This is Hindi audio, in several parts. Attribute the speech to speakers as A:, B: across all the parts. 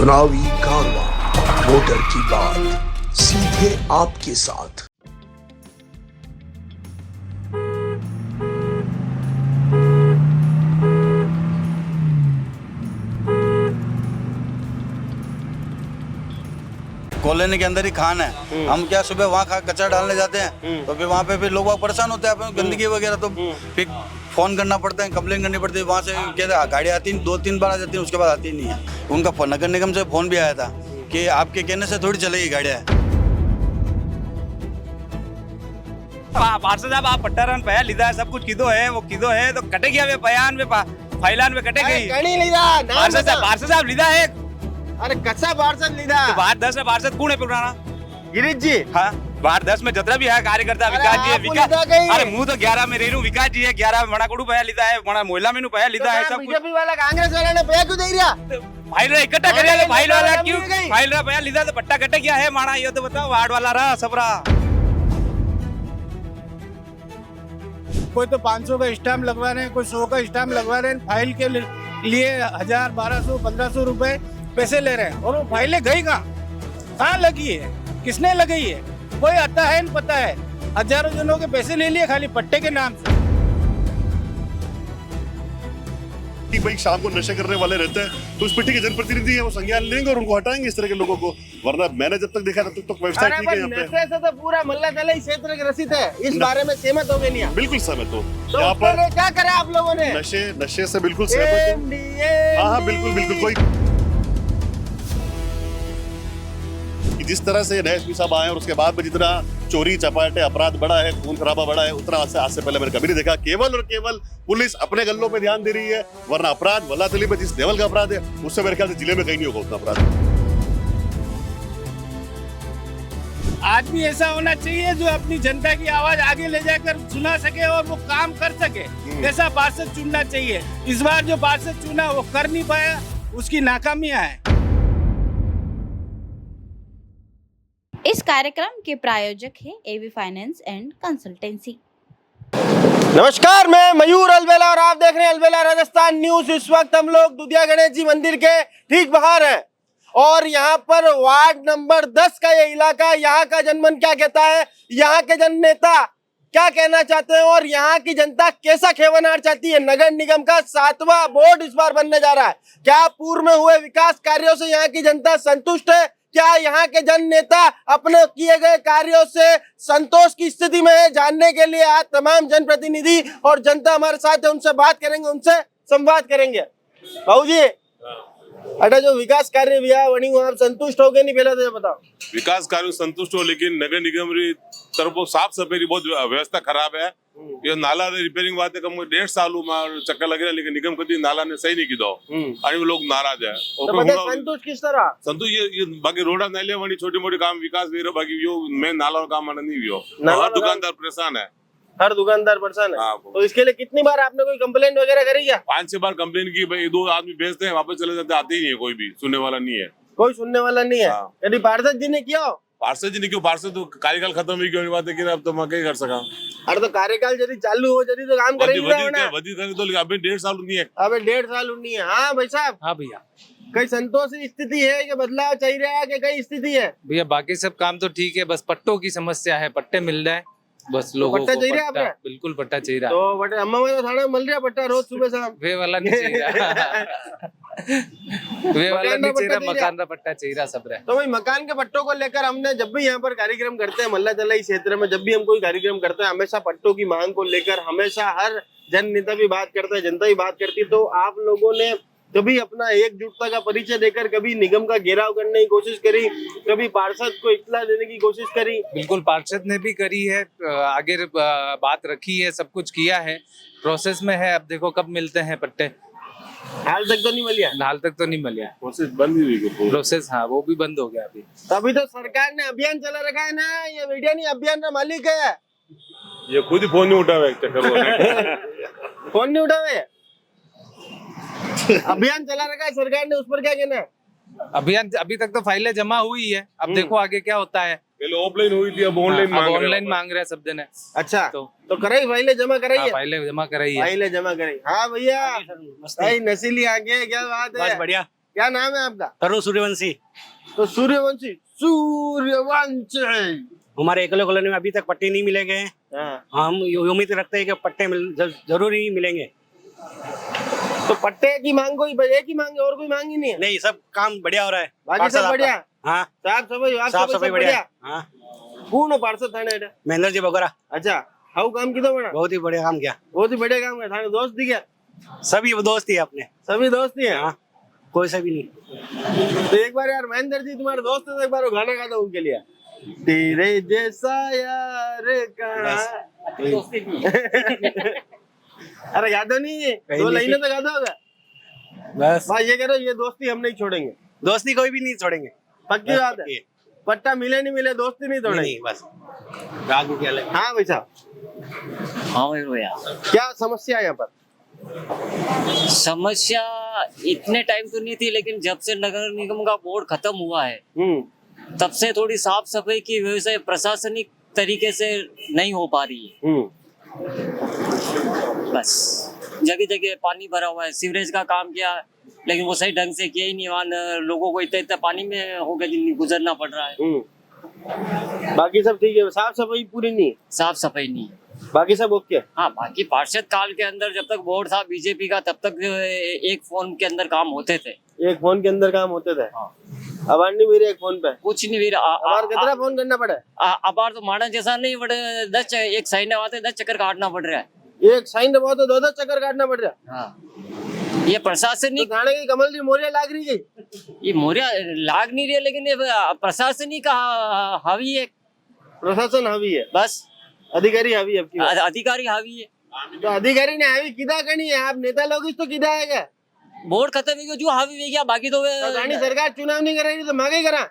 A: चुनावी कारवां, वोटर की बात सीधे आपके साथ।
B: कॉलोनी के अंदर ही खान है। हम क्या सुबह वहाँ कचरा डालने जाते हैं तो फिर वहाँ पे फिर लोग परेशान होते हैं, गंदगी वगैरह, तो फिर फोन करना पड़ता है, कंप्लेन करनी पड़ती है। वहाँ से क्या गाड़ी आती 2-3 बार आ जाती है, उसके बाद आती नहीं है। उनका नगर निगम से फोन भी आया था कि आपके कहने से थोड़ी चलेगी गाड़ियाँ।
C: पार्षद साहब आप पट्टारन पया लीधा है, सब कुछ कीधो है, वो कीधो है तो कटे गया वे पयान में फाइलान में कटे गई।
D: कणी लीधा
C: पार्षद साहब लीधा है।
D: अरे कच्चा पार्षद लीधा
C: तो बार 10 में पार्षद कौन है पुराना?
D: गिरीश जी।
C: हाँ, बार 10 में जतरा भी है कार्यकर्ता विकास जी है। विकास अरे मुंह तो 11 में रेरू विकास जी है, 11 में मणाकुड़ू पया लीधा है, मणा मोहल्ला में पया लीधा है। सब
D: बीजेपी वाला कांग्रेस वाला ने पया क्यों दे रहा?
C: फाइल इकट्ठा कर लिया, फाइल वाला क्यों फाइल पया लीधा तो पट्टा कटे क्या है माना, ये तो बताओ। वार्ड वाला रहा सब रहा।
E: कोई तो 500 का स्टैम्प लगवा रहे हैं, कोई 100 का स्टैम्प लगवा रहे हैं, फाइल के लिए 1000, 1200, 1500 रुपए पैसे ले रहे हैं। और वो फाइलें गई कहाँ लगी है, किसने लगाई है, कोई आता है नहीं पता है। हजारों जनों के पैसे ले लिए खाली पट्टे के नाम से।
F: भाई शाम को नशे करने वाले रहते हैं तो उस पिट्ठी के जनप्रतिनिधि है, वो संज्ञान लेंगे और उनको हटाएंगे इस तरह के लोगों को। वरना मैंने जब तक देखा तब तक व्यवस्था ठीक है यहाँ पे।
D: नशे से तो पूरा मोहल्ला गला क्षेत्र ग्रसित है, इस बारे में सहमत हो गए नहीं आप?
F: बिल्कुल सहमत हो।
D: तो
F: यहाँ पर
D: क्या करा आप लोगों ने?
F: नशे से बिल्कुल सहमत हो। हाँ बिल्कुल कोई जिस तरह से नए एसपी साहब आए और उसके बाद में जितना चोरी चपाटे अपराध बढ़ा है, खून खराबा बढ़ा है, उतना आज से पहले मैंने कभी नहीं देखा। केवल और केवल पुलिस अपने गल्लों पे ध्यान दे रही है, वरना अपराध वल्लातली में जिस लेवल का अपराध है उससे मेरे ख्याल से जिले में कहीं नहीं होगा उतना अपराध।
E: आदमी ऐसा होना चाहिए जो अपनी जनता की आवाज आगे ले जाकर सुना सके और वो काम कर सके, ऐसा पार्षद चुनना चाहिए। इस बार जो पार्षद चुना वो कर नहीं पाया, उसकी नाकामियां है।
G: इस कार्यक्रम के प्रायोजक है एवी फाइनेंस एंड कंसल्टेंसी।
D: नमस्कार, मैं मयूर अलवेला और आप देख रहे हैं अलवेला राजस्थान न्यूज। इस वक्त हम लोग दुधिया गणेश जी मंदिर के ठीक बाहर हैं और यहाँ पर वार्ड नंबर 10 का ये इलाका, यहाँ का जनमन क्या कहता है, यहाँ के जन नेता क्या कहना चाहते हैं और यहाँ की जनता कैसा खेवनार चाहती है। नगर निगम का 7वां बोर्ड इस बार बनने जा रहा है। क्या पूर्व में हुए विकास कार्यों से यहाँ की जनता संतुष्ट है? क्या यहाँ के जन नेता अपने किए गए कार्यों से संतोष की स्थिति में है? जानने के लिए आज तमाम जनप्रतिनिधि और जनता हमारे साथ है, उनसे बात करेंगे, उनसे संवाद करेंगे। बाबू जी, अरे जो विकास कार्य भैया वही आप संतुष्ट हो गए नहीं? पहले तो ये बताओ।
H: विकास कार्य संतुष्ट हो, लेकिन नगर निगम री तरफ साफ सफाई बहुत व्यवस्था खराब है। ये नाला रिपेयरिंग बात है, कम 1.5 साल चक्कर लगे, लेकिन निगम कभी नाला ने सही नहीं की दो और वो लोग नाराज है।
D: संतुष्ट किस तरह?
H: संतुष्ट ये बाकी रोडा नाले वाली छोटी मोटी काम विकास भी रहो, बाकी यो मैं नाला काम नहीं भी हो। हर दुकानदार परेशान है,
D: हर दुकानदार परेशान है।
H: हाँ,
D: तो इसके लिए कितनी बार आपने कोई कंप्लेंट वगैरह करी क्या?
H: 5-6 बार कंप्लेन की, भाई 2 आदमी भेजते हैं, वापस चले जाते, आते ही नहीं है, कोई भी सुनने वाला नहीं है।
D: कोई सुनने वाला नहीं है। यदि पार्षद जी ने किया?
H: पार्षद जी ने क्यों? पार्षद तो कार्यकाल खत्म हुई क्यों बात है कि अब तो मैं क्या कर सका।
D: अरे तो कार्यकाल यदि चालू हो जल्दी तो काम करेंगे ना।
H: तो अभी 1.5 साल नहीं है।
D: अबे 1.5 साल नहीं है। हाँ भाई साहब।
I: हाँ भैया,
D: कई संतोष की स्थिति है कि बदलाव चाहिए रहा है कि कई स्थिति है?
I: भैया बाकी सब काम तो ठीक है, बस पट्टों की समस्या है, पट्टे मिल जाए बस लोगों को।
D: पट्टा चाहिए आपने?
I: बिल्कुल पट्टा चाहिए।
D: तो बटे अम्मा तो थाने मिल रहा पट्टा रोज सुबह शाम?
I: वे वाला नहीं चाहिए। वे वाला नहीं चाहिए, मकान का पट्टा चाहिए सब रहे।
D: तो भाई मकान के पट्टों को लेकर हमने जब भी यहाँ पर कार्यक्रम करते हैं मल्ला तलाई क्षेत्र में, जब भी हम कोई कार्यक्रम करते हैं हमेशा पट्टों की मांग को लेकर हमेशा हर जन नेता भी बात करता है, जनता भी बात करती है। तो आप लोगों ने कभी अपना एकजुटता का परिचय देकर कभी निगम का घेराव करने की कोशिश करी, कभी पार्षद को इत्तला देने की कोशिश करी?
I: बिल्कुल पार्षद ने भी करी है, आगे बात रखी है, सब कुछ किया है, प्रोसेस में है। अब देखो कब मिलते हैं पट्टे।
D: हाल तक तो नहीं मिलिया?
I: हाल तक तो नहीं मिलिया,
H: प्रोसेस बंद ही हुई।
I: प्रोसेस हाँ वो भी बंद हो गया अभी।
D: तभी तो सरकार ने अभियान चला रखा है ना, ये मीडिया नहीं अभियान का मालिक है।
H: ये खुद ही फोन नहीं उठावे चक्कर
D: फोन नहीं उठावे, अभियान चला रखा है सरकार ने, उस पर क्या कहना है?
I: अभियान अभी तक तो फाइलें जमा हुई है, अब देखो आगे क्या होता है।
H: पहले ऑफलाइन हुई थी, अब ऑनलाइन
I: मांग रहे हैं सब जने।
D: अच्छा तो कराई फाइलें जमा कराई?
I: फाइलें जमा कराई है।
D: फाइलें जमा कराई। हाँ भैया, नसीली आंखें, क्या बात है?
C: बढ़िया।
D: क्या नाम है आपका?
J: तरुण सूर्यवंशी।
D: तो सूर्यवंशी
J: हमारे एकलो कॉलोनी में अभी तक पट्टे नहीं मिले गए।
D: हाँ।
J: हम उम्मीद रखते हैं कि पट्टे जरूर ही मिलेंगे।
D: तो पट्टे की मांग कोई एक ही मांग है और कोई मांग ही नहीं है?
J: नहीं, सब काम बढ़िया हो रहा है।
D: बाकी सब बढ़िया?
J: हाँ,
D: साफ सफाई
J: बढ़िया। हाँ,
D: पूर्ण पार्षद थाने हेठा
J: महेंद्र जी बगोरा।
D: अच्छा, हाउ काम किया बड़ा?
J: बहुत ही बढ़िया काम किया।
D: बहुत ही बढ़िया काम है। थाने दोस्त दिखे?
J: सभी दोस्त ही अपने।
D: सभी दोस्त ही है?
J: हाँ, कोई सा भी नहीं।
D: तो एक बार यार महेंद्र जी तुम्हारे दोस्त है तो एक बार वो गाना गा दो उनके लिए। तेरे जैसा यार कहाँ। अरे गा दो नहीं, दो लाइनें तो गा दो होगा
J: बस।
D: भाई ये कह रहे हो ये दोस्ती हम नहीं छोड़ेंगे।
J: दोस्ती कोई भी नहीं छोड़ेंगे।
D: पक्की बात है। पट्टा मिले नहीं मिले दोस्ती नहीं तोड़ेंगे।
J: नहीं, बस राग क्या लगे।
D: हाँ भाई साहब।
K: हाँ भैया,
D: क्या समस्या है यहाँ पर?
K: समस्या इतने टाइम तो नहीं थी, लेकिन जब से नगर निगम का बोर्ड खत्म हुआ है तब से थोड़ी साफ सफाई की व्यवस्था प्रशासनिक तरीके से नहीं हो पा रही है। बस जगह जगह पानी भरा हुआ है। सीवरेज का काम किया लेकिन वो सही ढंग से किया ही नहीं। वहाँ लोगों को इतना इतना पानी में होकर गुजरना पड़ रहा है।
D: बाकी सब ठीक है, साफ सफाई पूरी नहीं है?
K: साफ सफाई नहीं है,
D: बाकी सब ओके।
K: हाँ, बाकी पार्षद काल के अंदर जब तक बोर्ड था बीजेपी का तब तक एक फोन के अंदर काम होते थे।
D: एक फोन के अंदर काम होते थे?
K: हाँ।
D: अब नहीं मेरे एक फोन पे
K: कुछ नहीं वीर।
D: कितना फोन करना पड़ा?
K: अबार तो माना जैसा नहीं बड़े 10 एक साइन आते 10 चक्कर काटना पड़ रहा है।
D: एक साइन दबाओ तो 2-2 चक्कर काटना पड़ रहा है।
K: हाँ, ये प्रशासनिक
D: तो थाने की कमल जी मोरिया लाग रही गई।
K: ये मोरिया लाग नहीं रही है, लेकिन ये प्रशासनिक हावी है।
D: प्रशासन हावी है,
K: बस
D: अधिकारी हावी है।
K: अधिकारी हावी है।
D: तो अधिकारी ने हावी किदा करनी है? आप नेता लोग तो किदा है
K: बोर्ड खत्म हो गया जो हावी हो गया, बाकी तो
D: सरकार चुनाव नहीं कराई तो मांगे करा।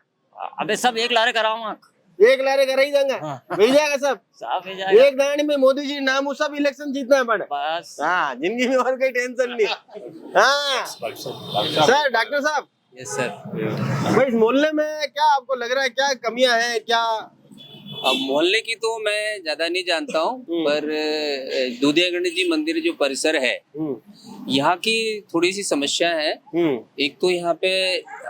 K: अबे सब एक लारे कराऊंगा,
D: एक लारे करा ही देंगे। मिल जाएगा सब,
K: साफ हो जाएगा।
D: एक दानी में मोदी जी नाम वो सब इलेक्शन जीतना पड़े
K: बस।
D: हाँ, जिंदगी में और कोई टेंशन नहीं। हाँ सर, डॉक्टर साहब।
I: Yes sir.
D: भाई इस मोहल्ले में क्या आपको लग रहा है, क्या कमियां हैं क्या?
I: अब मोहल्ले की तो मैं ज्यादा नहीं जानता हूँ, पर दूधिया गणेश जी मंदिर जो परिसर है यहाँ की थोड़ी सी समस्या है। एक तो यहाँ पे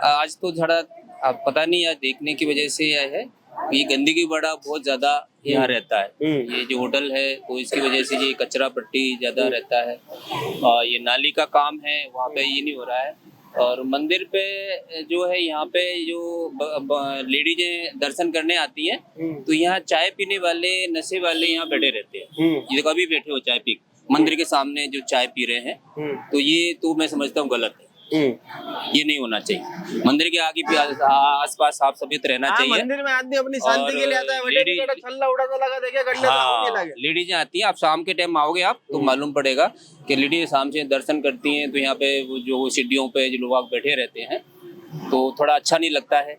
I: आज तो थोड़ा पता नहीं आज देखने की वजह से यह है, ये गंदगी बड़ा बहुत ज्यादा यहाँ रहता है। ये जो होटल है तो इसकी वजह से ये कचरा पट्टी ज्यादा रहता है। ये नाली का काम है वहाँ पे ये नहीं हो रहा है। और मंदिर पे जो है यहाँ पे जो लेडीजें दर्शन करने आती हैं तो यहाँ चाय पीने वाले नशे वाले यहाँ बैठे रहते हैं। ये कभी बैठे हो चाय पी मंदिर के सामने जो चाय पी रहे हैं, तो ये तो मैं समझता हूँ गलत है। ये नहीं होना चाहिए। मंदिर के आगे आसपास साफ सफाई रहना चाहिए।
D: मंदिर में आदमी अपनी शांति के लिए आता है।
I: लेडीज आती हैं, आप शाम के टाइम आओगे आप तो मालूम पड़ेगा कि लेडीज शाम से दर्शन करती हैं, तो यहाँ पे जो सीढ़ियों पे जो लोग बैठे रहते हैं तो थोड़ा अच्छा नहीं लगता है।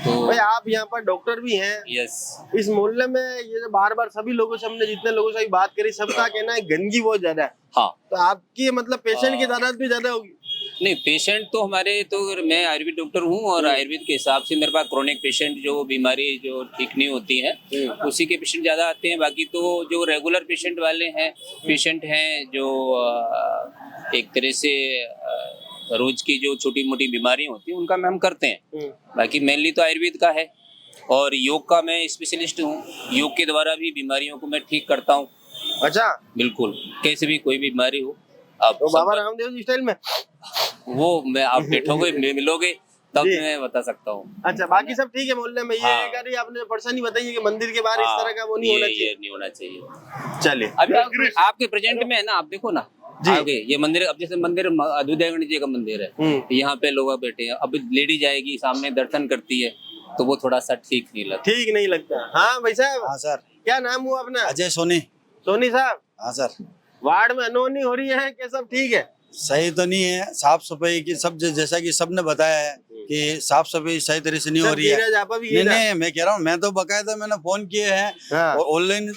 I: तो
D: भाई आप यहाँ पर डॉक्टर भी हैं।
I: यस।
D: इस मोहल्ले में ये जो बार बार सभी लोगों से हमने जितने लोगों से बात करी सबका कहना है गंदगी बहुत ज्यादा है।
I: हाँ,
D: तो आपकी मतलब पेशेंट की तादाद भी ज्यादा होगी?
I: नहीं, पेशेंट तो हमारे तो मैं आयुर्वेद डॉक्टर हूँ और आयुर्वेद के हिसाब से मेरे पास क्रोनिक पेशेंट जो बीमारी जो ठीक नहीं होती है उसी के पेशेंट ज़्यादा आते हैं। बाकी तो जो रेगुलर पेशेंट वाले हैं पेशेंट हैं जो एक तरह से रोज की जो छोटी मोटी बीमारियां होती हैं उनका हम करते हैं। बाकी मेनली तो आयुर्वेद का है और योग का मैं स्पेशलिस्ट हूँ। योग के द्वारा भी बीमारियों को मैं ठीक करता हूँ।
D: अच्छा,
I: बिल्कुल, कैसे भी कोई बीमारी हो आप
D: तो बाबा रामदेव जी स्टाइल में
I: वो मैं आप बैठोगे मिलोगे तब मैं बता सकता हूँ।
D: अच्छा, बाकी सब ठीक है मोहल्ले में? ये करी आपने परेशानी बताई है कि मंदिर के बाहर इस तरह का वो नहीं होना चाहिए।
I: नहीं होना चाहिए।
D: चलिए,
I: अभी आपके प्रेजेंट में है ना, आप देखो ना आगे ये मंदिर, अब जैसे मंदिर दूधिया गणेश जी का मंदिर है, यहाँ पे लोग बैठे हैं, अब लेडी जाएगी सामने दर्शन करती है तो वो थोड़ा सा ठीक नहीं लगता। हाँ भाई साहब।
B: हाँ सर। क्या नाम हुआ अपना?
L: अजय सोनी।
B: सोनी साहब।
L: हाँ सर।
B: वार्ड में अनहोनी हो रही है कि सब ठीक है?
L: सही तो नहीं है, साफ सफाई की सब जैसा कि सबने बताया है कि साफ सफाई सही तरह से नहीं हो रही है। नहीं, मैं कह रहा हूँ, मैं तो बकायदा मैंने फोन किए हैं और ऑनलाइन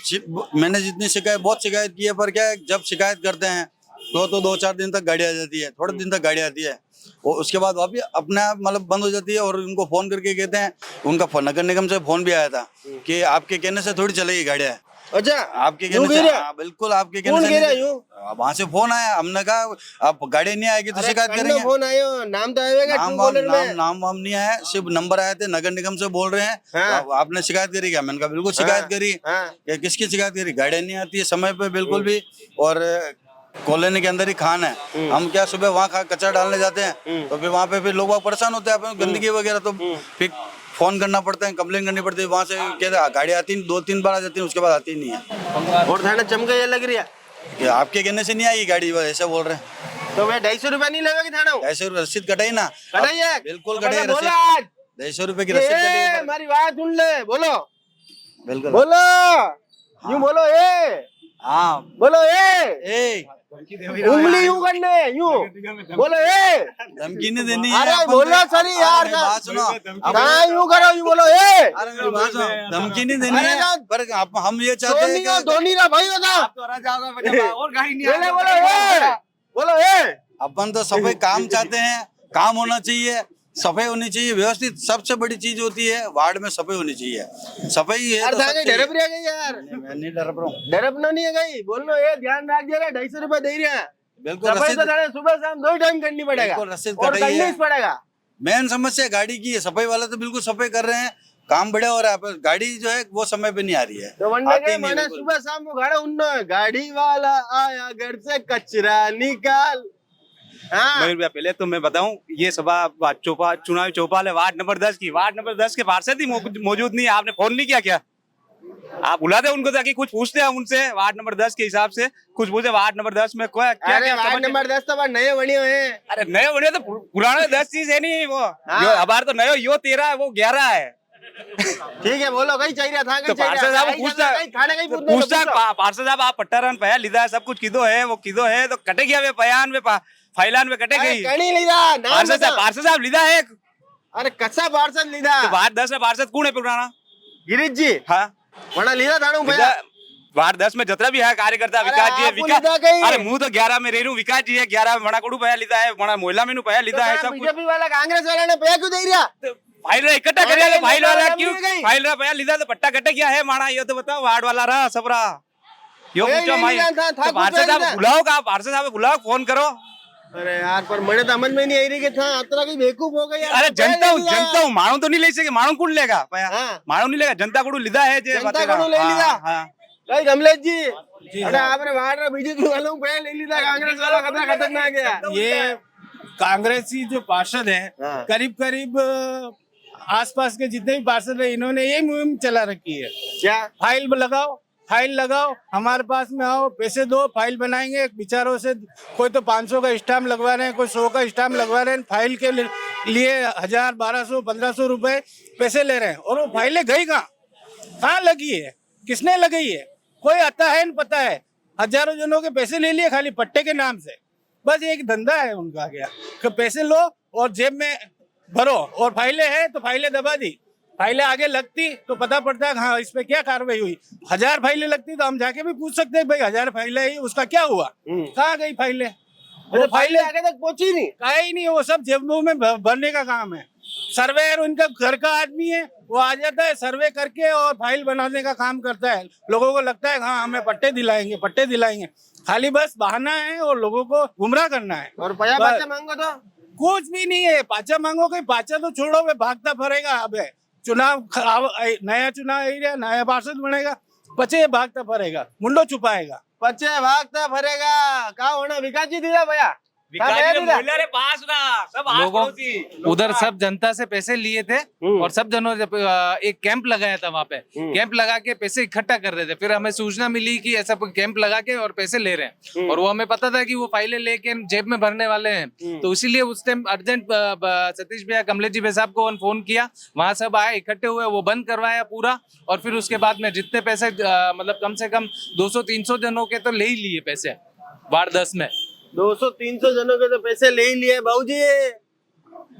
L: मैंने जितनी शिकायत बहुत शिकायत की है, पर क्या है जब शिकायत करते हैं तो 2-4 दिन तक गाड़ी आ जाती है, थोड़े दिन तक गाड़ी आती है और उसके बाद वापिस अपने आप मतलब बंद हो जाती है। और उनको फोन करके कहते हैं, उनका नगर निगम से फोन भी आया था कि आपके कहने से थोड़ी चलेगी गाड़ियाँ,
D: अच्छा
L: आपके
D: यूं
L: कहने से
D: गिरा?
L: हाँ, बिल्कुल आपके
D: कौन
L: कहने
D: गिरा
L: से
D: यूं?
L: वहां से फोन आया, हमने कहा अब गाड़ी नहीं आएगी तो
D: अरे
L: शिकायत
D: कन्नो
L: करेंगे।
D: फोन आयो, नाम तो आएगा
L: नाम
D: ट्रू
L: वाम
D: कॉलर
L: नाम
D: में।
L: नाम वाम नहीं आया, सिर्फ नंबर आए थे, नगर निगम से बोल रहे हैं।
D: हाँ।
L: तो आपने शिकायत करी क्या? मैंने कहा बिल्कुल शिकायत करी।
D: हाँ।
L: कि किसकी शिकायत करी? गाड़ी नहीं आती है समय पे बिल्कुल भी, और कॉलोनी के अंदर ही खान है। हम क्या सुबह वहाँ कचरा डालने जाते हैं तो फिर वहाँ पे फिर लोग वहाँ परेशान होते हैं, गंदगी वगैरह, तो फिर फोन करना पड़ता है, कंप्लेन करनी पड़ती है। वहाँ से कहते गाड़ी आती 2-3 बार आ जाती है, उसके बाद आती नहीं है।
D: और थाने चमका ये लग रही है
L: कि आपके कहने से नहीं आई गाड़ी, ऐसे बोल रहे हैं।
D: तो मैं 250 रुपया नहीं लगेगी थाना?
L: 250 रसीद कटाई ना,
D: कटाई है?
L: बिल्कुल
D: तो
L: कटाई
D: बोलो
L: रसीद,
D: आज।
L: 250 रुपए की रसीद कटाई है।
D: हमारी बात सुन ले, बोलो
L: बिल्कुल
D: बोलो, यूं बोलो
L: हाँ
D: बोलो उंगली यूं करने, यूं बोलो
L: धमकी नहीं देनी है।
D: अरे
L: अपन
D: बोलो
L: तो-
D: सर
L: अरे
D: यार,
L: मेरी बात सुनो,
D: हाँ यूं करो, यूं बोलो
L: अरे मेरी बात सुनो, धमकी नहीं देनी
D: अरे
L: है,
D: ना-
L: पर हम ये चाहते हैं कि
D: धोनी ना भाई बता,
K: और गाड़ी नहीं
D: बोलो बोलो
L: अपन तो सफाई काम चाहते हैं, काम होना चाहिए, सफाई होनी चाहिए, व्यवस्थित। सबसे बड़ी चीज होती है वार्ड में सफाई होनी चाहिए, सफाई है तो सब चाहिए।
D: डरप रह गई यार,
L: मैं नहीं डर रहा हूँ,
D: डरप नहीं है गई, बोलो ये ध्यान रख जरा, 250 रुपया दे रहे हैं।
L: बिल्कुल
D: सफाई
L: रसीद,
D: तो थाने सुबह शाम 2 टाइम करनी पड़ेगा,
L: बिल्कुल रसीद
D: और
L: कटाई
D: करनी
L: है।
D: ही पड़ेगा।
L: मेन समस्या गाड़ी की है, सफाई वाले तो बिल्कुल सफाई कर रहे हैं, काम बढ़िया हो रहा है, पर गाड़ी जो है वो समय पे नहीं आ रही है,
D: तो वनडे
L: आती
D: के
L: ही नहीं
D: माने
L: बिल्कुल।
D: सुबह शाम को गाड़ा उन्नो है, गाड़ी वाला आया घर से कचरा निकाल। हाँ
C: मयूर भैया, पहले तो मैं बताऊं, ये सभा चुनावी चौपाल है वार्ड नंबर 10 की। वार्ड नंबर 10 के पार्षद ही मौजूद नहीं है, आपने फोन नहीं किया क्या? आप बुलाते उनको ताकि कुछ पूछते हैं उनसे, वार्ड नंबर 10 के हिसाब से कुछ पूछे। वार्ड नंबर 10 में क्या
D: अरे
C: क्या
D: वार्ड नंबर 10 तो बार नए बने हुए हैं।
C: अरे नए बने तो पुराने 10 चीज है नहीं वो, हमारे तो नयो यो 13 है, वो 11 है।
D: ठीक है बोलो, कहीं चाहिए था,
C: तो पार्षद साहब पूछता पार्षद साहब आप पट्टारन पया लीधा है, सब कुछ किदो है, वो किदो है, तो कटे गया वे पयान में फाइलान में कटे गई।
D: कहीं लीधा
C: पार्षद साहब लीधा है।
D: अरे कच्चा पार्षद लीधा
C: तो वार्ड 10 में पार्षद कौन है पुराना?
D: गिरीश जी।
C: हाँ
D: बड़ा लीधा थानू भैया,
C: वार्ड 10 में जितना भी है कार्यकर्ता विकास जी है, अरे मुंह तो 11 में रेनू विकास जी है, 11 में मणा कोडू पया लीधा है, मणा मोहल्ला में पया लीधा है, सब कुछ।
D: बीजेपी वाला कांग्रेस वाला ने पैसा क्यों दे रहा?
C: फाइल इकट्ठा कर लिया, फाइल वाला क्यों फाइल रहा पया लीधा, तो पट्टा कटे क्या है माना, ये तो बताओ। वार्ड वाला रहा सब रहा, यो पूछो माई पार्षद साहब बुलाओ, का पार्षद साहब बुलाओ, फोन करो।
D: अरे यार पर मने तो समझ में नहीं आई रही कि था अतरा की बेवकूफ हो गई यार।
C: अरे जनता माणू तो नहीं ले सके, माणू कौन लेगा पया?
D: हाँ।
C: माणू नहीं लेगा, जनता को लीधा है,
D: जनता को ले लीधा। भाई कमलेश जी, अरे आपने वार्ड में बीजेपी वालों को पहले ले लीधा, कांग्रेस वाला खतरा खतरनाक है।
E: ये कांग्रेसी जो पार्षद है,
D: हाँ।
E: करीब करीब आसपास के जितने भी पार्षद है, इन्होंने ये मुहिम चला रखी है।
D: क्या
E: फाइल लगाओ, हमारे पास में आओ, पैसे दो, फाइल बनाएंगे। बिचारों से कोई तो 500 का स्टाम्प लगवा रहे हैं, कोई 100 का स्टाम्प लगवा रहे हैं, फाइल के लिए 1000, 1200, 1500 रुपए पैसे ले रहे हैं, और वो फाइलें गई कहाँ लगी है, किसने लगाई है, कोई आता है नहीं पता है। हजारों जनों के पैसे ले लिए खाली पट्टे के नाम से, बस एक धंधा है उनका गया कि पैसे लो और जेब में भरो, और फाइलें हैं तो फाइलें दबा दी। फाइलें आगे लगती तो पता पड़ता है हाँ इस पे क्या कार्रवाई हुई। 1000 फाइलें लगती तो हम जाके भी पूछ सकते हैं भाई 1000 फाइलें ही उसका क्या हुआ, कहाँ गई फाइलें? फाइलें
D: आगे तक पहुंची नहीं,
E: कहा ही नहीं, वो सब जेबों में भरने का काम है। सर्वेयर उनका घर का आदमी है, वो आ जाता है सर्वे करके और फाइल बनाने का काम करता है। लोगों को लगता है हाँ हमें पट्टे दिलाएंगे, खाली बस बहाना है और लोगों को गुमराह करना है।
D: और पाचा मांगो तो
E: कुछ भी नहीं है, पाचा मांगो, कोई पाचा तो छोड़ो, वे भागता फरेगा। अब चुनाव नया चुनाव एरिया, नया पार्षद बनेगा, पचे भागता फरेगा, मुंडो छुपाएगा,
D: पचे भागता फरेगा। क्या होना विकास जी दिया भैया,
M: लोगों उधर सब जनता से पैसे लिए थे और सब जनों ने एक कैंप लगाया था वहाँ पे। कैंप लगा के पैसे इकट्ठा कर रहे थे, फिर हमें सूचना मिली कि ऐसा कैंप लगा के और पैसे ले रहे हैं, और वो हमें पता था कि वो फाइलें लेके जेब में भरने वाले हैं। तो इसीलिए उस टाइम अर्जेंट सतीश भैया, कमलेश जी साहब को फोन किया, वहाँ सब आए, इकट्ठे हुए, वो बंद करवाया पूरा, और फिर उसके बाद में जितने पैसे मतलब कम से कम 200-300 जनों के तो ले ही लिए पैसे वार्ड 10 में।
D: 200-300 जनों के तो पैसे ले ही लिए। बाबूजी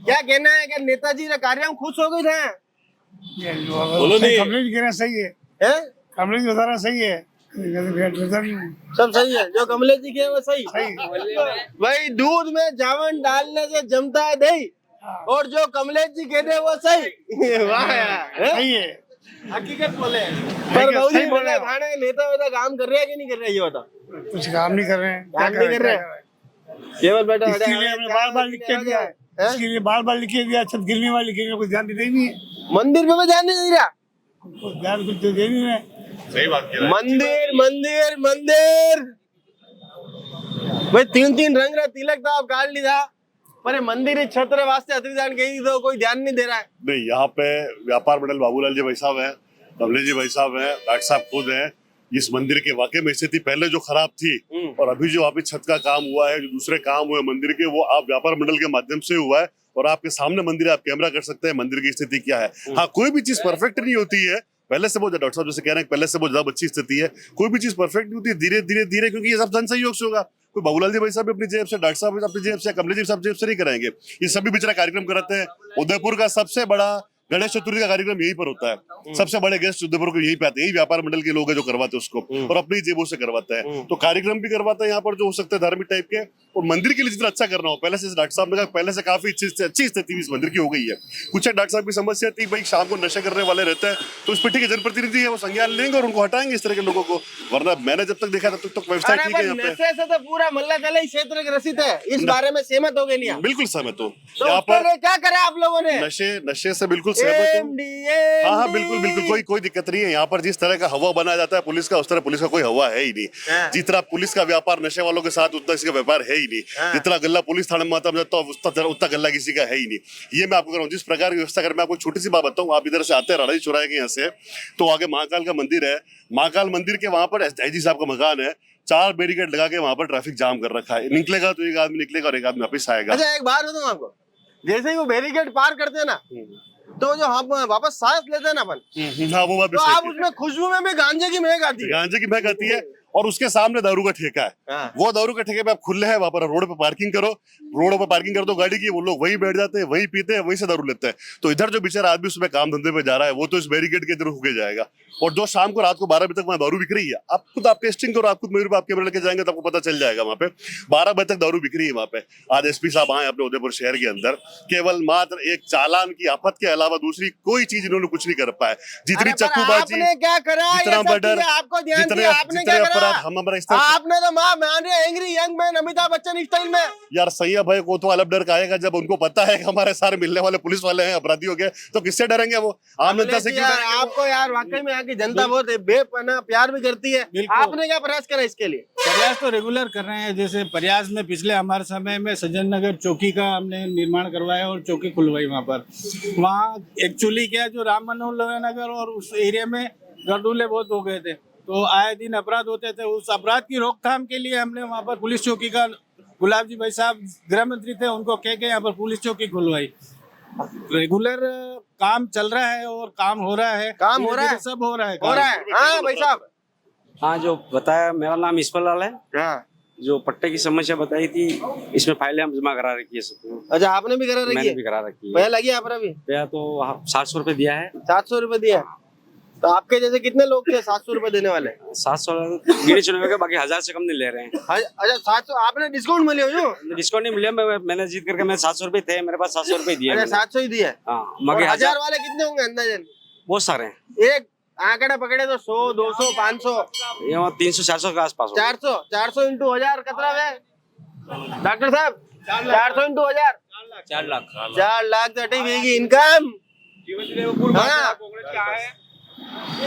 D: क्या कहना है कि नेताजी का कार्य खुश हो गए थे?
F: बोलो नहीं,
E: कमलेश गिरा सही है, कमलेश बताना सही है,
D: सब सही है, जो कमलेश जी के वो सही। भाई दूध में जावन डालने से जमता है दही, और जो कमलेश जी कहते हैं वो सही। वाह यार,
E: सही है,
D: हकीकत बोले पर बाबूजी बोले थाने नेता वेता काम कर रहे हैं कि नहीं कर रहे ये बता।
E: कुछ काम नहीं कर रहे हैं।
D: काम नहीं कर रहे हैं, केवल बैठा
E: इसके लिए हमने बार-बार लिख के दिया है। इसके लिए बार-बार लिख के दिया, छत गिरने वाली गिरने को ध्यान देते ही नहीं है।
D: मंदिर पे ध्यान नहीं दे रहा,
E: ध्यान कुछ तो दे नहीं रहे।
F: सही बात कह रहे हैं।
D: मंदिर मंदिर मंदिर भाई 3-3 रंग रहा तिलक था, अब काट लिया पर ये मंदिर छत्र वास्ते अतिदान कही तो कोई ध्यान नहीं दे रहा है।
F: नहीं, यहाँ पे व्यापार मंडल बाबूलाल जी भाई साहब है, कमलेश जी भाई साहब है, डॉक्टर साहब खुद है। इस मंदिर के वाकई में स्थिति पहले जो खराब थी और अभी जो अभी छत का काम हुआ है, जो दूसरे काम हुए मंदिर के, वो आप व्यापार मंडल के माध्यम से हुआ है और आपके सामने मंदिर, आप कैमरा कर सकते हैं मंदिर की स्थिति क्या है। हाँ, कोई भी चीज परफेक्ट नहीं होती है, पहले से बहुत, डॉक्टर साहब जैसे कह रहे हैं पहले से बहुत ज्यादा अच्छी स्थिति है, कोई भी चीज परफेक्ट नहीं होती, धीरे धीरे धीरे, क्योंकि ये सब जन सहयोग से होगा। कोई बाबूलाल जी भाई साहब अपनी जेब से, डॉक्टर साहब अपनी जेब से, कमलेश जी साहब जेब से नहीं कराएंगे, ये सभी बेचारा कार्यक्रम कराते हैं। उदयपुर का सबसे बड़ा गणेश चतुर्थी का कार्यक्रम यहीं पर होता है, सबसे बड़े गेस्ट उदयपुर को यहीं पे आते हैं, यही व्यापार मंडल के लोग हैं जो करवाते हैं उसको और अपनी जेबों से करवाते हैं। तो कार्यक्रम भी करवाते हैं यहाँ पर जो हो सकते हैं धार्मिक टाइप के, और मंदिर के लिए जितना अच्छा करना हो, पहले से डॉक्टर साहब ने कहा पहले से काफी अच्छी स्थिति इस मंदिर की हो गई है। कुछ डॉक्टर साहब की समस्या थी भाई शाम को नशे करने वाले रहते हैं, तो इस पर ठीक है जनप्रतिनिधि है वो संज्ञान लेंगे और उनको हटाएंगे इस तरह के लोगों को, वरना मैंने जब तक देखा तब तक व्यवस्था ठीक है यहाँ पे।
D: नशे से तो पूरा मल्ला तला ही क्षेत्र ग्रसित है, इस बारे में सहमत हो गए नहीं?
F: बिल्कुल सहमत हो।
D: तो
F: यहाँ पर
D: क्या करा आप लोगों ने?
F: नशे से बिल्कुल सहमत हूँ। हाँ, बिल्कुल बिल्कुल कोई दिक्कत नहीं है। यहाँ पर जिस तरह का हवा बनाया जाता है पुलिस का, उस तरह पुलिस का कोई हवा है ही नहीं। जितना पुलिस का व्यापार नशे वालों के साथ, उतना इसका व्यापार है ही नहीं। जितना गल्ला पुलिस थाने में आता है उतना गल्ला किसी का है ही नहीं। ये मैं आपको कह रहा हूँ जिस प्रकार की व्यवस्था कर, मैं आपको छोटी सी बात बताऊँ। आप इधर से आते हैं राणाजी चौराहे के यहाँ से, तो आगे महाकाल का मंदिर है, महाकाल मंदिर के वहां पर एसडी साहब का मकान है, 4 बैरिकेड लगा के वहां पर ट्रैफिक जाम कर रखा है। निकलेगा तो एक आदमी निकलेगा और एक आदमी वापस आएगा।
D: अच्छा, एक बात बताऊं आपको, जैसे ही वो बैरिकेड पार करते हैं ना, तो जो हम वापस सांस लेते हैं ना अपन,
F: हाँ, वो बात भी
D: तो
F: सही
D: आप
F: है।
D: उसमें खुशबू में भी गांजे की महक आती है।
F: गांजे की महक आती है और उसके सामने दारू का ठेका है। वो दारू के ठेके पे आप खुले हैं, वहां पर रोड पे पार्किंग करो, रोड पे पार्किंग कर दो गाड़ी की, वो लोग वही बैठ जाते हैं, वही पीते हैं, वही से दारू लेते हैं। तो इधर जो बेचारा आदमी उसमें काम धंधे पे जा रहा है, वो तो इस बैरिकेड के इधर रुके जाएगा। और जो शाम को रात को 12 बजे तक वहाँ दारू बिक रही है, आप खुद आप टेस्टिंग करो, आप खुद मयूर पे आप कैमरा लेके जाएंगे तो आपको पता चल जाएगा। वहाँ पे 12 बजे तक दारू बिक रही है वहाँ पे। आज एसपी साहब आए अपने उदयपुर शहर के अंदर, केवल मात्र एक चालान की आफत के अलावा दूसरी कोई चीज इन्होंने कुछ नहीं कर पाए। जितनी चक्कूबाजी,
D: क्या करा,
F: जितना मर्डर,
D: आपको ध्यान
F: जितने
D: दिया, आपने क्या
F: अपराध,
D: करा?
F: हम हमारा
D: आपने तो माने angry young man Amitabh Bachchan style में।
F: यार सैया भाई को तो अलग डर का आएगा जब उनको पता है कि हमारे सारे मिलने वाले पुलिस वाले हैं अपराधी हो गए, तो किससे डरेंगे वो? आम जनता से क्यों डरेंगे?
D: आपको यार वाकई में यहाँ की जनता बहुत बेपनाह प्यार भी करती है। आपने क्या प्रयास करा इसके लिए?
E: प्रयास तो रेगुलर कर रहे हैं। जैसे प्रयास में पिछले हमारे समय में सज्जन नगर चौकी का हमने निर्माण करवाया और चौकी खुलवाई वहाँ पर। वहाँ एक्चुअली क्या, जो राम मनोहर नगर और उस एरिया में गड़दूले बहुत हो गए थे, तो आए दिन अपराध होते थे। उस अपराध की रोकथाम के लिए हमने वहाँ पर पुलिस चौकी का, गुलाब जी भाई साहब गृह मंत्री थे, उनको कह के यहाँ पर पुलिस चौकी खुलवाई। रेगुलर काम चल रहा है और काम हो रहा है,
D: काम हो रहा है,
E: सब हो रहा है,
D: हाँ भाई साहब।
J: हाँ, जो बताया, मेरा नाम ईश्वर लाल है।
D: हाँ,
J: जो पट्टे की समस्या बताई थी, इसमें फाइलें हम जमा करा रखी है सबको।
D: अच्छा, आपने भी करा रखी है?
J: मैंने भी करा रखी है।
D: भैया लगी आपने भी?
J: भैया तो 700 रुपए दिया है।
D: 700 रुपए दिया? तो आपके जैसे कितने लोग थे 700 रुपए देने वाले?
J: 700 गिने चुने के, बाकी 1000 से कम नहीं ले रहे हैं।
D: अच्छा, 700 आपने डिस्काउंट मिले हो?
J: डिस्काउंट नहीं मिले, मैंने जीत करके, मैं 700 रुपए थे मेरे पास, 700 रुपए दिए।
D: 700 ही दिया?
J: हाँ, मगर
D: 1000 वाले कितने होंगे अंदाजन?
J: बहुत सारे हैं।
D: एक आंकड़ा पकड़े तो 100, 200, 500,
J: 300, 400 के आसपास।
D: 400 इंटू 1000 कितना है डॉक्टर साहब? 400 इंटू 1000
J: 4 लाख।
D: 4 लाख तो इनकम।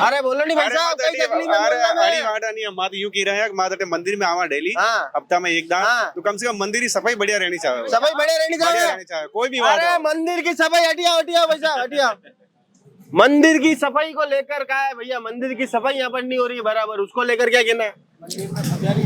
D: अरे बोलो नहीं भाई साहब, कई तकलीफ
C: है। यूं की रहे हैं मंदिर में आवा डेली, हफ्ता में एक दान, तो कम से कम मंदिर की सफाई बढ़िया रहनी चाहिए।
D: सफाई बढ़िया रहनी चाहिए,
C: कोई भी।
D: अरे मंदिर की सफाई हटिया हटिया भाई साहब, हटिया। मंदिर की सफाई को लेकर क्या है भैया? मंदिर की सफाई यहाँ पर नहीं हो रही है बराबर, उसको लेकर क्या कहना है?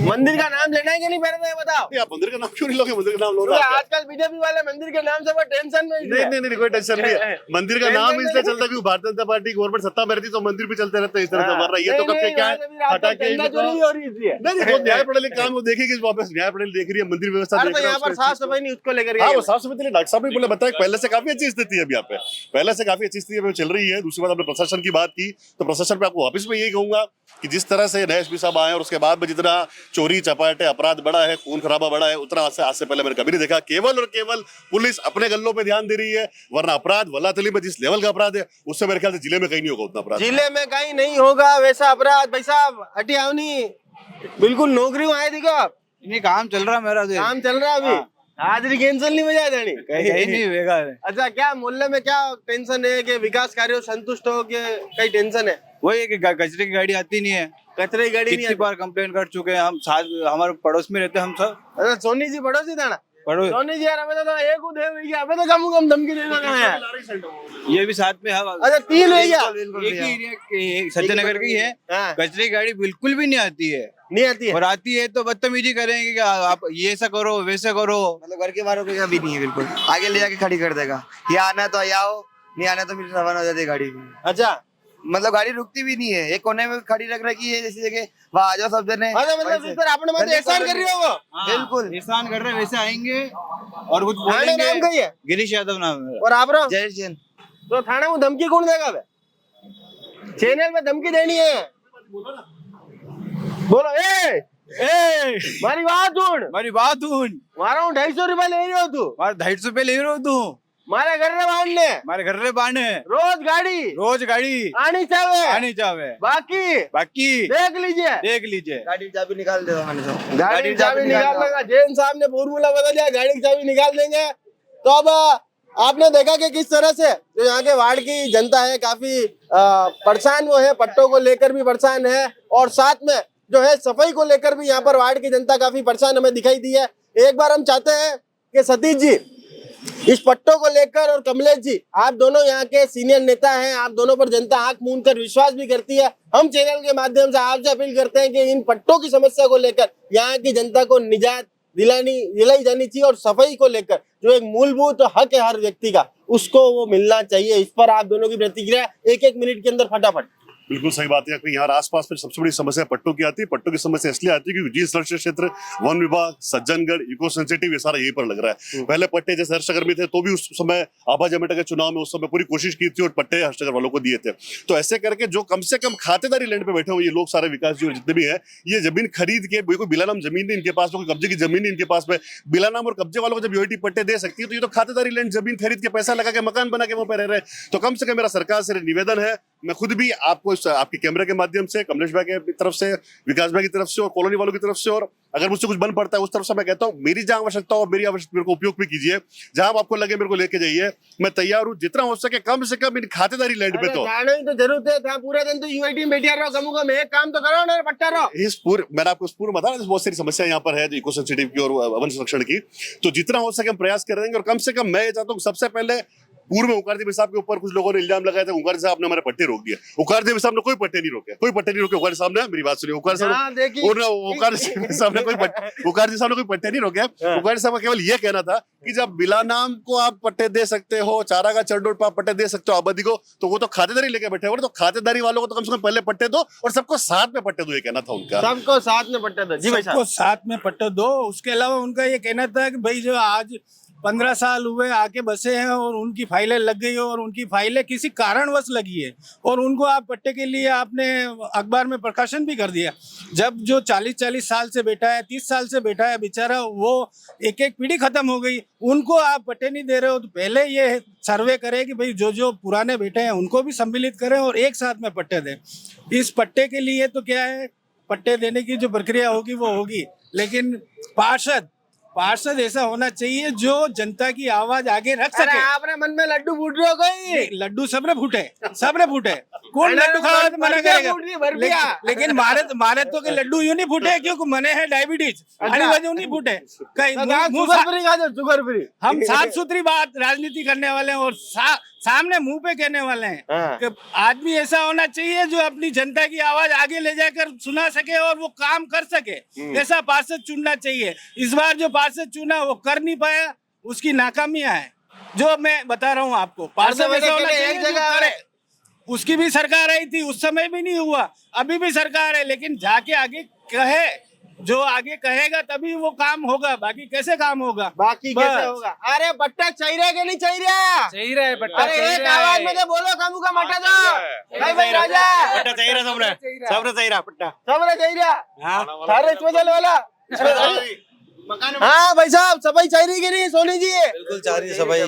D: मंदिर का नाम लेना है कि नहीं पहले बताओ?
F: आप मंदिर का नाम क्यों नहीं लोगे? मंदिर का नाम लो ना।
D: आजकल बीजेपी वाले मंदिर के नाम से वो टेंशन में।
F: नहीं, कोई टेंशन नहीं है। मंदिर का नाम इसलिए चलता है भारतीय जनता पार्टी गवर्नमेंट सत्ता में रहती तो मंदिर भी चलते रहते हैं इस तरह से। मर रही है तो कब क्या है हटा के नहीं, न्याय प्रणाली काम वो देखेगी, वापस न्याय प्रणाली देख रही है, मंदिर व्यवस्था देख रही है।
D: यहाँ पर साफ सफाई नहीं, उसको लेकर
F: हाँ, वो साफ सफाई डॉक्टर साहब ने बोले बताया पहले से काफी अच्छी स्थिति है अभी यहाँ पे, पहले से काफी अच्छी स्थिति चल रही है। दूसरी बात, आपने प्रशासन की बात की, तो प्रशासन पे आपको वापस में यही कहूंगा कि जिस तरह से नए एसपी साहब आए और उसके बाद में जितना चोरी चपाटे अपराध बढ़ा है, खून खराबा बढ़ा है, उतना आज से पहले मैंने कभी नहीं देखा। केवल और केवल पुलिस अपने गल्लों पे ध्यान दे रही है, वरना अपराध वल्लातली में जिस लेवल का अपराध है उससे मेरे ख्याल से जिले में कहीं नहीं होगा उतना अपराध।
D: जिले में कहीं नहीं होगा वैसा अपराध। भाई साहब हटिया नहीं, बिल्कुल नौकरी आए थी क्या आप?
L: नहीं, काम चल रहा मेरा।
D: काम चल रहा है अभी? हाजिरी कैंसिल नहीं बजा देनी
L: कहीं नहीं होगा।
D: अच्छा, क्या मोहल्ले में क्या टेंशन है कि विकास कार्यों संतुष्ट हो के कई टेंशन है?
L: वही कि कचरे की गाड़ी आती नहीं है।
D: कचरे की गाड़ी नहीं
L: कितनी बार कंप्लेन कर चुके हैं हम, साथ हमारे पड़ोस में रहते हैं हम सब।
D: अच्छा, सोनी जी पड़ोसी था ना?
L: पड़ोस
D: सोनी जी यार, हमें तो एक उधे हुई है, हमें तो कम धमकी देना है।
L: ये भी साथ में है।
D: अच्छा, 3 है क्या?
L: एक ही सत्यनगर की है। कचरे की गाड़ी बिल्कुल भी नहीं आती है।
D: नहीं आती है?
L: और आती है तो बदतमीजी करेंगे कि आप ये ऐसा करो वैसे करो।
N: मतलब घर के बाहरों को भी नहीं है, बिल्कुल आगे ले जाके खड़ी कर देगा। ये आना तो आओ, नहीं आना तो फिर रवाना हो जाती है गाड़ी।
D: अच्छा,
N: मतलब गाड़ी रुकती भी नहीं है, एक कोने में खड़ी रख रखी है जैसी जगह, वहाँ आ जाओ सब जने।
D: मतलब इस पर आपने मतलब एहसान कर रही हो वो?
N: बिल्कुल
L: एहसान कर रहे हैं, वैसे आएंगे और कुछ
D: थाने
L: बोलेंगे।
D: नाम कही है?
L: गिरीश यादव नाम है।
D: और आप रहो
N: जय जैन।
D: तो थाने में धमकी कौन देगा बे? चैनल में धमकी देनी है। बोलो ए मारी बात सुन। मारा हूँ 250 रुपया ले रही हो तू?
L: 250 रुपए ले रहे हो तू?
D: मारे घर में बांधने,
L: हमारे घर में बांधे
D: रोज गाड़ी
L: आनी चाहे बाकी
D: देख लीजिए।
N: गाड़ी की चाबी निकाल दो मैंने तो।
D: गाड़ी की चाबी निकाल देगा। जैन साहब ने फॉर्मूला बता दिया, गाड़ी की चाबी निकाल देंगे। तो अब आपने देखा कि किस तरह से जो यहाँ के वार्ड की जनता है काफी परेशान वो है, पट्टों को लेकर भी परेशान है और साथ में जो है सफाई को लेकर भी यहाँ पर वार्ड की जनता काफी परेशान हमें दिखाई दी है। एक बार हम चाहते हैं कि सतीश जी इस पट्टों को लेकर, और कमलेश जी आप दोनों यहाँ के सीनियर नेता हैं, आप दोनों पर जनता आंख मूंद कर विश्वास भी करती है। हम चैनल के माध्यम से आपसे अपील करते हैं कि इन पट्टों की समस्या को लेकर यहाँ की जनता को निजात दिलाई जानी चाहिए और सफाई को लेकर जो एक मूलभूत हक है हर व्यक्ति का, उसको वो मिलना चाहिए। इस पर आप दोनों की प्रतिक्रिया 1-1 मिनट के अंदर फटाफट।
F: बिल्कुल सही बात है। यहाँ आसपास में सबसे बड़ी समस्या पट्टों की आती है। पट्टों की समस्या इसलिए आती है क्योंकि जी सुरक्षा क्षेत्र, वन विभाग, सज्जनगढ़, इको सेंसिटिव, ये सारा यहीं पर लग रहा है। पहले पट्टे जैसे हर्षनगर में थे तो भी उस समय आभा जमेटा के चुनाव में उस समय पूरी कोशिश की थी और पट्टे हर्षनगर वालों को दिए थे। तो ऐसे करके जो कम से कम खातेदारी लैंड पे बैठे हुए ये लोग सारे विकास जी और जितने भी है, ये जमीन खरीद के, कोई बिलानाम जमीन नहीं इनके पास, कोई कब्जे की जमीन नहीं इनके पास में, बिलानाम और कब्जे वालों को जब यूआईटी पट्टे दे सकती है तो ये तो खातेदारी लैंड जमीन खरीद के पैसा लगा के मकान बना के वहां पर रह रहे हैं। तो कम से कम मेरा सरकार से निवेदन है, मैं खुद भी आपको आपके कैमरे के माध्यम से, कमलेश भाई की तरफ से, विकास भाई की तरफ से और कॉलोनी वालों की तरफ से, और अगर मुझसे कुछ बन पड़ता है उस तरफ से मैं कहता हूँ मेरी जहां आवश्यकता हो, मेरी आवश्यकता मेरे को उपयोग भी कीजिए, जहां आपको लगे मेरे को लेके जाइए, मैं तैयार हूँ जितना हो सके कम से कम इन खातेदारी लैंड पे। तो
D: जरूरत है, पूरा दिन तो यूआईटी में बैठा रहो, कम कम एक काम तो करो ना, पट्टा रहो।
F: इस पूरे मैंने आपको पूर्व बता रहा, बहुत सारी समस्या यहाँ पर है इको सेंसिटिव की और वन संरक्षण की, तो जितना हो सके हम प्रयास करेंगे। और कम से कम मैं ये चाहता हूँ सबसे पहले पूर्व में उकारदेवी साहब के ऊपर कुछ लोगों ने इल्जाम लगाया था, उकारदेवी साहब ने हमारे पट्टे रोक दिए। उकारदेवी साहब ने कोई पट्टे नहीं रोके, उकारदेवी साहब ने, मेरी बात सुनिए, उकारदेवी साहब ने कोई पट्टे नहीं रोके। उकारदेवी साहब का केवल ये कहना था कि जब बिलानाम को आप पट्टे दे सकते हो, चारागाह चरडोट पर आप पट्टे दे सकते हो आबादी को, तो वो तो खातेदारी लेके बैठे हो, तो खातेदारी वालों को तो कम से कम पहले पट्टे दो और सबको साथ में पट्टे दो, ये कहना था उनका।
D: सबको साथ में पट्टे दो। जी भाई,
E: सबको साथ में पट्टे दो। उसके अलावा उनका ये कहना था कि भाई जो आज 15 साल हुए आके बसे हैं और उनकी फाइलें लग गई और उनकी फाइलें किसी कारणवश लगी है और उनको आप पट्टे के लिए आपने अखबार में प्रकाशन भी कर दिया। जब जो 40-40 साल से बैठा है, 30 साल से बैठा है बेचारा, वो एक पीढ़ी खत्म हो गई, उनको आप पट्टे नहीं दे रहे हो। तो पहले ये सर्वे करें कि भाई जो पुराने बैठे हैं उनको भी सम्मिलित करें और एक साथ में पट्टे दें। इस पट्टे के लिए तो क्या है, पट्टे देने की जो प्रक्रिया होगी वो होगी, लेकिन पार्षद ऐसा होना चाहिए जो जनता की आवाज आगे रख सके।
D: आपने मन में लड्डू फूट रहे हो कोई?
E: लड्डू सबने फूटे कौन लड्डू खावा तो मना करेगा, लेकिन मारे तो के लड्डू यूं नहीं फूटे क्योंकि मने है डायबिटीज, वजह नहीं फूटे कहीं।
D: शुगर फ्री
E: हम साफ सुथरी बात राजनीति करने वाले हैं और सामने मुंह पे कहने वाले हैं कि आदमी ऐसा होना चाहिए जो अपनी जनता की आवाज आगे ले जाकर सुना सके और वो काम कर सके। ऐसा पार्षद चुनना चाहिए। इस बार जो पार्षद चुना वो कर नहीं पाया, उसकी नाकामियां है जो मैं बता रहा हूँ आपको। पार्षद ऐसा होना चाहिए जो करे। उसकी भी सरकार आई थी, उस समय भी नहीं हुआ, अभी भी सरकार है, लेकिन जाके आगे कहे जो आगे कहेगा तभी वो काम होगा, बाकी कैसे काम होगा?
D: बाकी कैसे होगा? अरे पट्टा चाहिए कि नहीं चाहिए?
M: चाहिए है पट्टा।
D: अरे एक आवाज में तो बोलो कामू का मटा दो भाई राजा।
C: पट्टा चाहिए सबने चाहिए पट्टा
D: सबने चाहिए
C: हाँ
D: सारे स्पेशल वाला। हाँ भाई साहब, सफाई चाहिए कि नहीं सोनी जी?
L: बिल्कुल चाह रही है सफाई,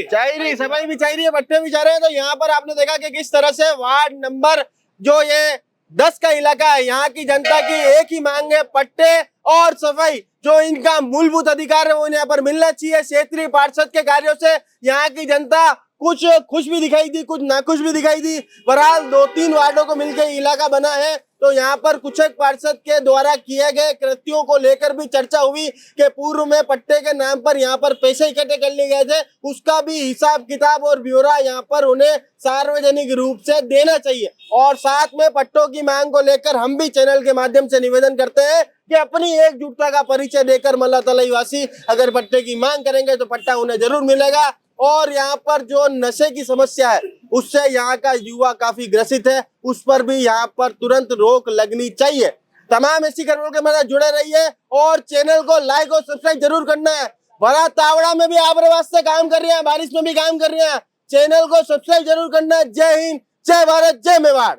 D: चाहिए, सफाई भी चाहिए, पट्टे भी चाह रहे हैं। तो यहाँ पर आपने देखा कि किस तरह से वार्ड नंबर जो ये 10 का इलाका है, यहाँ की जनता की एक ही मांग है, पट्टे और सफाई। जो इनका मूलभूत अधिकार है वो यहाँ पर मिलना चाहिए। क्षेत्रीय पार्षद के कार्यों से यहाँ की जनता कुछ खुश भी दिखाई दी, कुछ नाखुश भी दिखाई दी। बहरहाल 2-3 वार्डों को मिलकर इलाका बना है। तो यहाँ पर कुछ एक पार्षद के द्वारा किए गए कृत्यों को लेकर भी चर्चा हुई कि पूर्व में पट्टे के नाम पर यहाँ पर पैसे इकट्ठे कर लिए गए थे, उसका भी हिसाब किताब और ब्यौरा यहाँ पर उन्हें सार्वजनिक रूप से देना चाहिए। और साथ में पट्टों की मांग को लेकर हम भी चैनल के माध्यम से निवेदन करते हैं कि अपनी एकजुटता का परिचय देकर मल्ला तलाई वासी अगर पट्टे की मांग करेंगे तो पट्टा उन्हें जरूर मिलेगा। और यहाँ पर जो नशे की समस्या है उससे यहाँ का युवा काफी ग्रसित है, उस पर भी यहाँ पर तुरंत रोक लगनी चाहिए। तमाम ऐसी खबरों के मदद जुड़े रहिए और चैनल को लाइक और सब्सक्राइब जरूर करना है। बड़ा तावड़ा में भी आपके वास्ते काम कर रहे हैं, बारिश में भी काम कर रहे हैं, चैनल को सब्सक्राइब जरूर करना है। जय हिंद, जय भारत, जय मेवाड़।